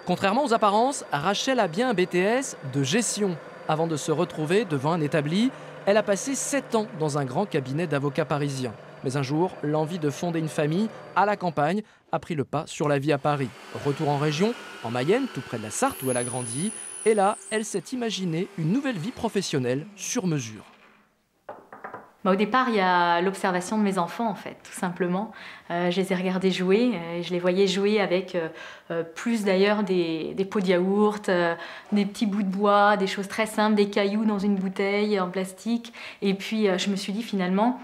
Contrairement aux apparences, Rachel a bien un BTS de gestion. Avant de se retrouver devant un établi, elle a passé 7 ans dans un grand cabinet d'avocats parisiens. Mais un jour, l'envie de fonder une famille à la campagne a pris le pas sur la vie à Paris. Retour en région, en Mayenne, tout près de la Sarthe où elle a grandi. Et là, elle s'est imaginée une nouvelle vie professionnelle sur mesure. Au départ, il y a l'observation de mes enfants, en fait, tout simplement. Je les ai regardés jouer, je les voyais jouer avec plus d'ailleurs des pots de yaourt, des petits bouts de bois, des choses très simples, des cailloux dans une bouteille en plastique. Et puis, je me suis dit finalement,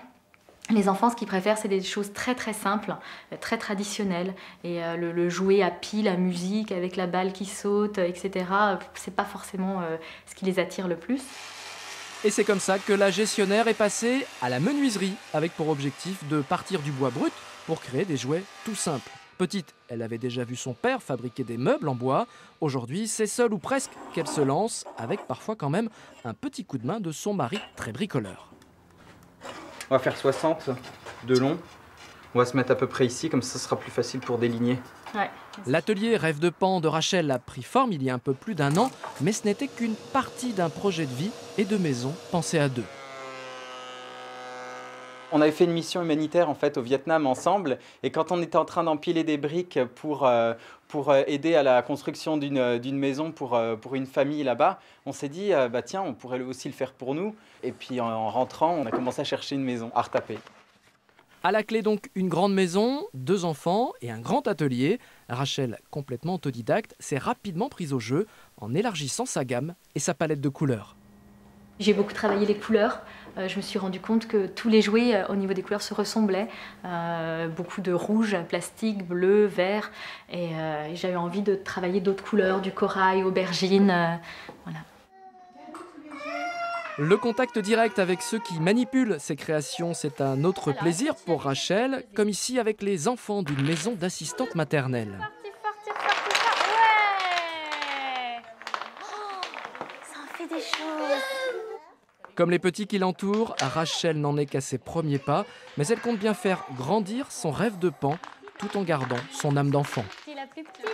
les enfants, ce qu'ils préfèrent, c'est des choses très très simples, très traditionnelles. Et le jouet à pile, à musique, avec la balle qui saute, etc., c'est pas forcément ce qui les attire le plus. Et c'est comme ça que la gestionnaire est passée à la menuiserie, avec pour objectif de partir du bois brut pour créer des jouets tout simples. Petite, elle avait déjà vu son père fabriquer des meubles en bois. Aujourd'hui, c'est seule ou presque qu'elle se lance, avec parfois quand même un petit coup de main de son mari très bricoleur. On va faire 60 de long. On va se mettre à peu près ici, comme ça sera plus facile pour déligner. Ouais. L'atelier Rêve de Pan de Rachel a pris forme il y a un peu plus d'1 an, mais ce n'était qu'une partie d'un projet de vie et de maison pensé à 2. On avait fait une mission humanitaire en fait au Vietnam ensemble, et quand on était en train d'empiler des briques pour aider à la construction d'une maison pour une famille là-bas, on s'est dit bah tiens, on pourrait aussi le faire pour nous. Et puis en rentrant, on a commencé à chercher une maison à retaper. À la clé donc une grande maison, 2 enfants et un grand atelier. Rachel, complètement autodidacte, s'est rapidement prise au jeu en élargissant sa gamme et sa palette de couleurs. J'ai beaucoup travaillé les couleurs. Je me suis rendu compte que tous les jouets au niveau des couleurs se ressemblaient. Beaucoup de rouge, plastique, bleu, vert. Et j'avais envie de travailler d'autres couleurs, du corail, aubergine. Voilà. Le contact direct avec ceux qui manipulent ces créations, c'est un autre plaisir pour Rachel, comme ici avec les enfants d'une maison d'assistante maternelle. Ouais, ça en fait des choses. Comme les petits qui l'entourent, Rachel n'en est qu'à ses premiers pas, mais elle compte bien faire grandir son rêve de pan tout en gardant son âme d'enfant. La plus petite.